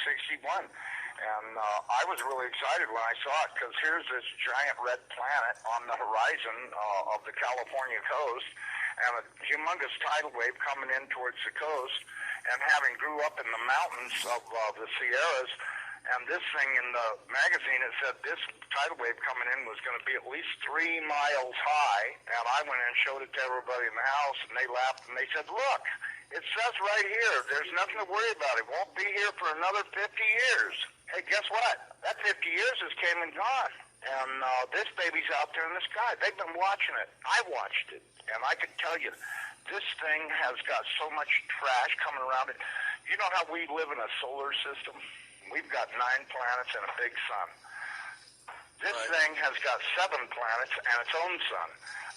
61. And I was really excited when I saw it because here's this giant red planet on the horizon of the California coast and a humongous tidal wave coming in towards the coast. And having grew up in the mountains of the Sierras, and this thing in the magazine, it said this tidal wave coming in was going to be at least 3 miles high. And I went in and showed it to everybody in the house, and they laughed, and they said, look, it says right here, there's nothing to worry about. It won't be here for another 50 years. Hey, guess what? That 50 years has came and gone. And this baby's out there in the sky. They've been watching it. I watched it. And I can tell you, this thing has got so much trash coming around it. You know how we live in a solar system? We've got 9 planets and a big sun. This thing has got 7 planets and its own sun.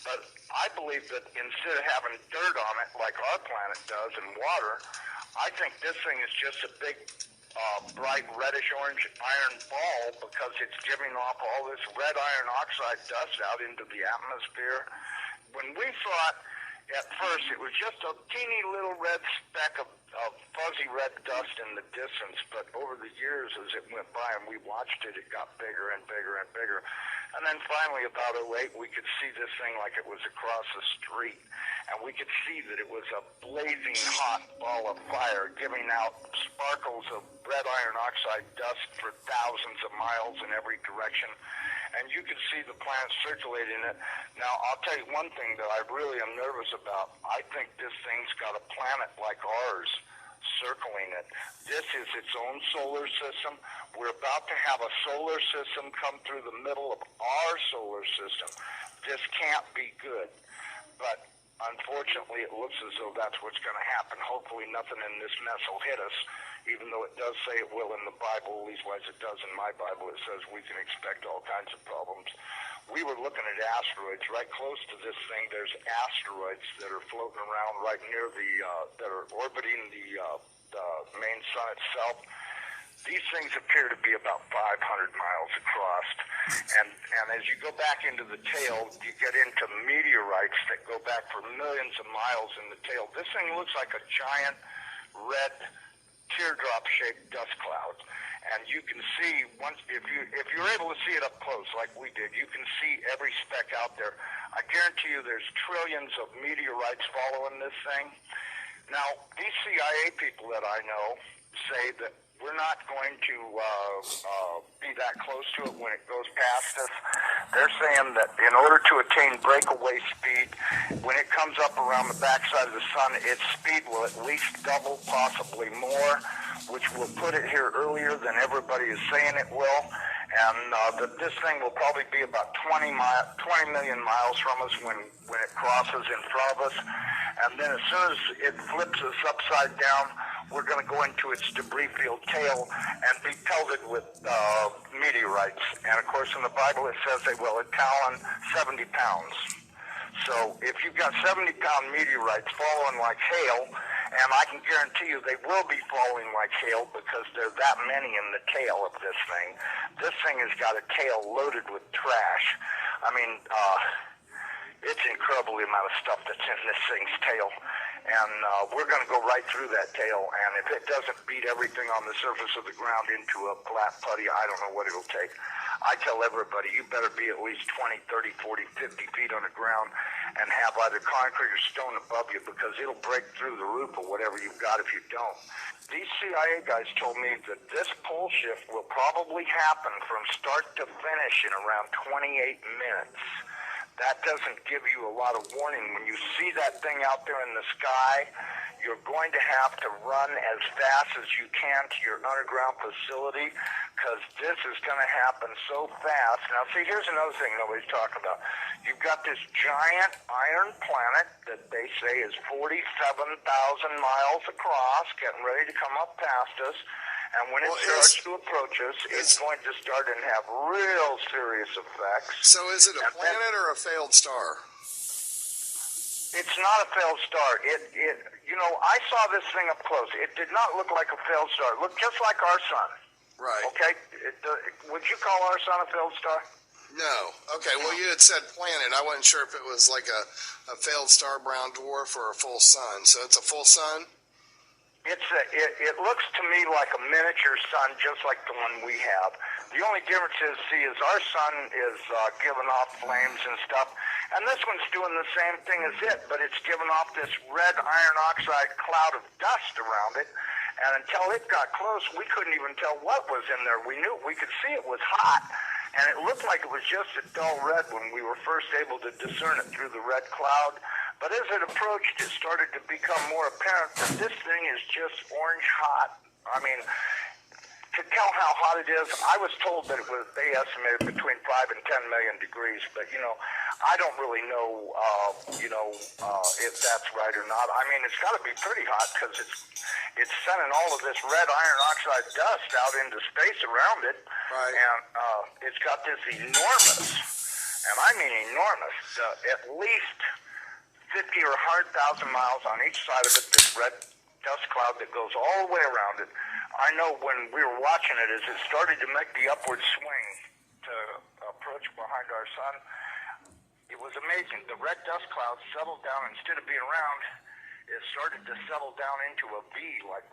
But I believe that instead of having dirt on it like our planet does and water, I think this thing is just a big, bright reddish-orange iron ball because it's giving off all this red iron oxide dust out into the atmosphere. When we saw it, at first, it was just a teeny little red speck of fuzzy red dust in the distance, but over the years as it went by and we watched it, it got bigger and bigger and bigger. And then finally, about 08, we could see this thing like it was across the street, and we could see that it was a blazing hot ball of fire giving out sparkles of red iron oxide dust for thousands of miles in every direction. And you can see the planet circulating it. Now, I'll tell you one thing that I really am nervous about. I think this thing's got a planet like ours circling it. This is its own solar system. We're about to have a solar system come through the middle of our solar system. This can't be good. But unfortunately, it looks as though that's what's going to happen. Hopefully nothing in this mess will hit us, even though it does say it will in the Bible, leastwise it does in my Bible. It says we can expect all kinds of problems. We were looking at asteroids right close to this thing. There's asteroids that are floating around right near that are orbiting the main sun itself. These things appear to be about 500 miles across. And as you go back into the tail, you get into meteorites that go back for millions of miles in the tail. This thing looks like a giant red teardrop-shaped dust cloud. And you can see, if you're able to see it up close like we did, you can see every speck out there. I guarantee you there's trillions of meteorites following this thing. Now, these CIA people that I know say that we're not going to be that close to it when it goes past us. They're saying that in order to attain breakaway speed, when it comes up around the backside of the sun, its speed will at least double, possibly more, which will put it here earlier than everybody is saying it will. And that this thing will probably be about 20 million miles from us when it crosses in front of us. And then as soon as it flips us upside down, we're going to go into its debris field tail and be pelted with meteorites. And of course, in the Bible, it says they will a talon 70 pounds. So if you've got 70-pound meteorites following like hail, and I can guarantee you they will be following like hail because there are that many in the tail of this thing. This thing has got a tail loaded with trash. I mean, it's an incredible amount of stuff that's in this thing's tail. And we're going to go right through that tail, and if it doesn't beat everything on the surface of the ground into a flat putty, I don't know what it'll take. I tell everybody, you better be at least 20, 30, 40, 50 feet on the ground and have either concrete or stone above you because it'll break through the roof or whatever you've got if you don't. These CIA guys told me that this pole shift will probably happen from start to finish in around 28 minutes. That doesn't give you a lot of warning. When you see that thing out there in the sky, you're going to have to run as fast as you can to your underground facility because this is going to happen so fast. Now, see, here's another thing nobody's talking about. You've got this giant iron planet that they say is 47,000 miles across, getting ready to come up past us. And when it starts to approach us, it's going to start and have real serious effects. So is it a planet or a failed star? It's not a failed star. I saw this thing up close. It did not look like a failed star. It looked just like our sun. Right. Okay? Would you call our sun a failed star? No. Okay, well, you had said planet. I wasn't sure if it was like a failed star brown dwarf or a full sun. So it's a full sun? It looks to me like a miniature sun, just like the one we have. The only difference is, our sun is giving off flames and stuff, and this one's doing the same thing as it, but it's giving off this red iron oxide cloud of dust around it. And until it got close, we couldn't even tell what was in there. We could see it was hot, and it looked like it was just a dull red when we were first able to discern it through the red cloud. But as it approached, it started to become more apparent that this thing is just orange hot. I mean, to tell how hot it is, I was told that they estimated between 5 and 10 million degrees, but, I don't really know, if that's right or not. I mean, it's got to be pretty hot because it's sending all of this red iron oxide dust out into space around it. Right. And it's got this enormous, and I mean enormous, at least 50 or 100,000 miles on each side of it, this red dust cloud that goes all the way around it. I know when we were watching it, as it started to make the upward swing to approach behind our sun, it was amazing. The red dust cloud settled down. Instead of being round, it started to settle down into a V, like